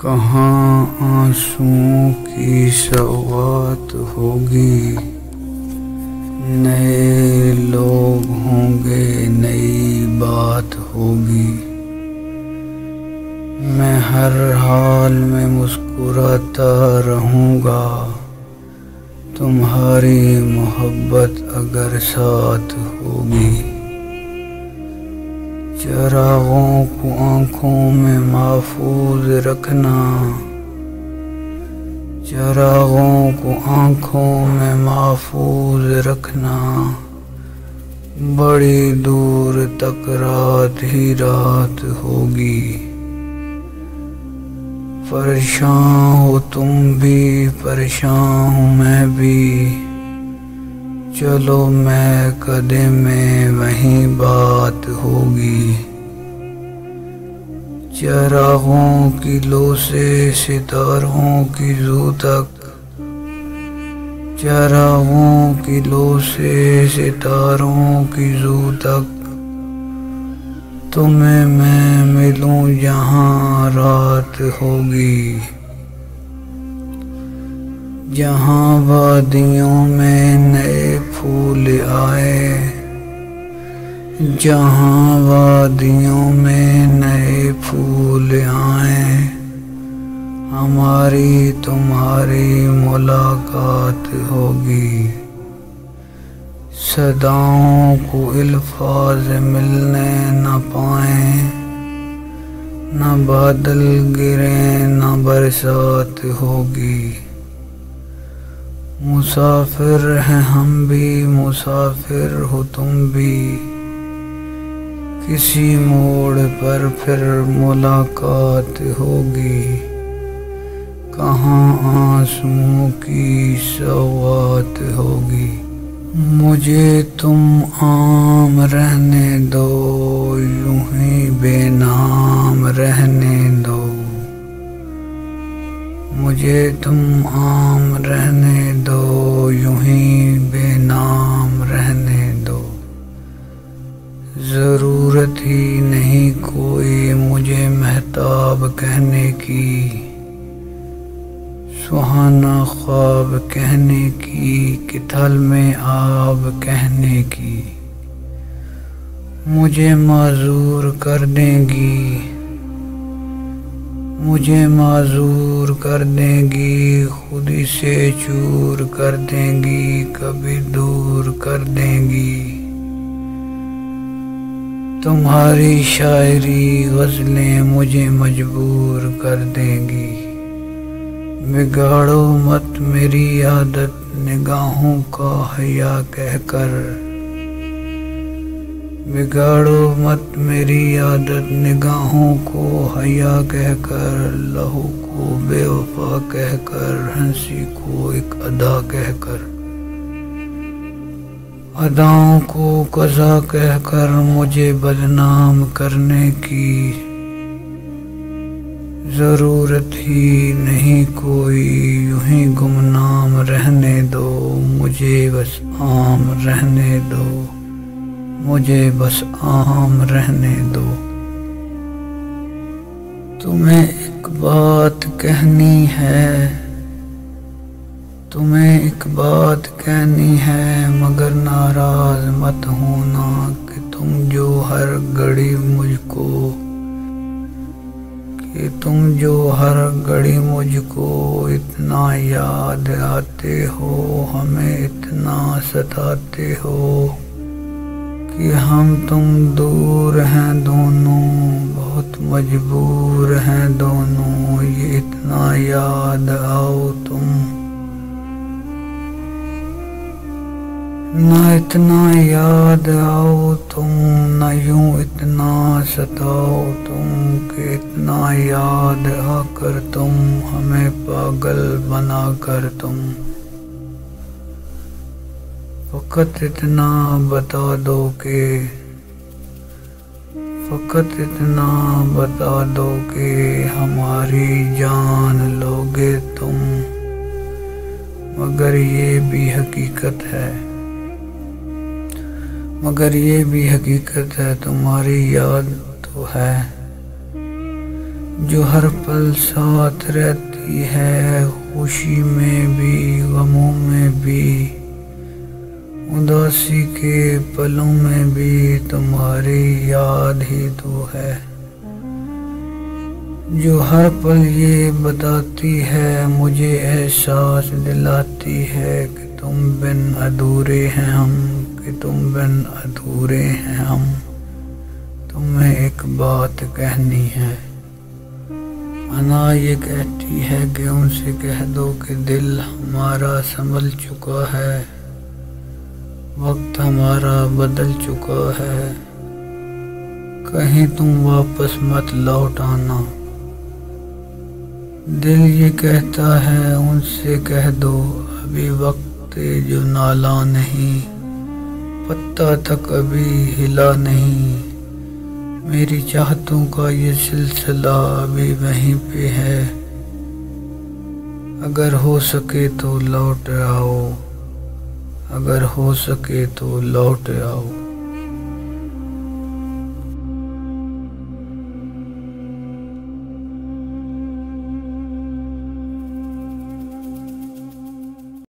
कहाँ आंसुओं की सौगात होगी, नए लोग होंगे, नई बात होगी। मैं हर हाल में मुस्कुराता रहूँगा, तुम्हारी मोहब्बत अगर साथ होगी। चरागों को आँखों में महफूज रखना, चरागों को आँखों में महफूज रखना। बड़ी दूर तक रात ही रात होगी। परेशान हो तुम भी, परेशान हूँ मैं भी। चलो मैं कदम में वहीं बात होगी। चरागों की लो से सितारों की जू तक, चरागों की लो से सितारों की जू तक। तुम्हें मैं मिलूं जहाँ रात होगी, जहाँ वादियों में नए फूल आए, जहाँ वादियों में नए फूल आए। हमारी तुम्हारी मुलाकात होगी। सदाओं को अल्फाज मिलने न पाए, न बादल गिरे न बरसात होगी। मुसाफिर हैं हम भी, मुसाफिर हो तुम भी। किसी मोड़ पर फिर मुलाकात होगी। कहाँ आंसुओं की सौगात होगी। मुझे तुम आम रहने दो, यूं ही बेनाम रहने दो। मुझे तुम आम रहने दो, यूं ही बेनाम रहने दो। ज़रूरत ही नहीं कोई मुझे महताब कहने की, सुहाना ख्वाब कहने की, कि थल में आब कहने की। मुझे माजूर कर देंगी, मुझे माजूर कर देंगी, खुदी से चूर कर देंगी, कभी दूर कर देंगी। तुम्हारी शायरी गज़लें मुझे मजबूर कर देंगी। बिगाड़ो मत मेरी आदत निगाहों का हया कहकर, बिगाड़ो मत मेरी आदत निगाहों को हया कहकर। लहू को बेवफा कहकर, हंसी को एक अदा कहकर, अदाओं को कज़ा कहकर मुझे बदनाम करने की। ज़रूरत ही नहीं कोई, यूं ही गुमनाम रहने दो। मुझे बस आम रहने दो, मुझे बस आम रहने दो। तुम्हें एक बात कहनी है, तुम्हें एक बात कहनी है, मगर नाराज मत होना कि तुम जो हर घड़ी मुझको, कि तुम जो हर घड़ी मुझको इतना याद आते हो, हमें इतना सताते हो कि हम तुम दूर हैं दोनों, बहुत मजबूर हैं दोनों। ये इतना याद आओ तुम, न इतना याद आओ तुम, न यूं इतना सताओ तुम, कि इतना याद आकर तुम हमें पागल बना कर तुम। फकत इतना बता दो कि, फकत इतना बता दो कि हमारी जान लोगे तुम। मगर ये भी हकीकत है, मगर ये भी हकीकत है, तुम्हारी याद तो है, जो हर पल साथ रहती है, खुशी में भी गमों में भी, उदासी के पलों में भी तुम्हारी याद ही तो है। जो हर पल ये बताती है, मुझे एहसास दिलाती है कि तुम बिन अधूरे हैं हम, कि तुम बिन अधूरे हैं हम। तुम्हें एक बात कहनी है। अना ये कहती है कि उनसे कह दो कि दिल हमारा संभल चुका है, वक्त हमारा बदल चुका है, कहीं तुम वापस मत लौट आना। दिल ये कहता है उनसे कह दो, अभी वक्त जो नाला नहीं, पत्ता तक अभी हिला नहीं, मेरी चाहतों का ये सिलसिला अभी वहीं पे है। अगर हो सके तो लौट आओ, अगर हो सके तो लौट आओ।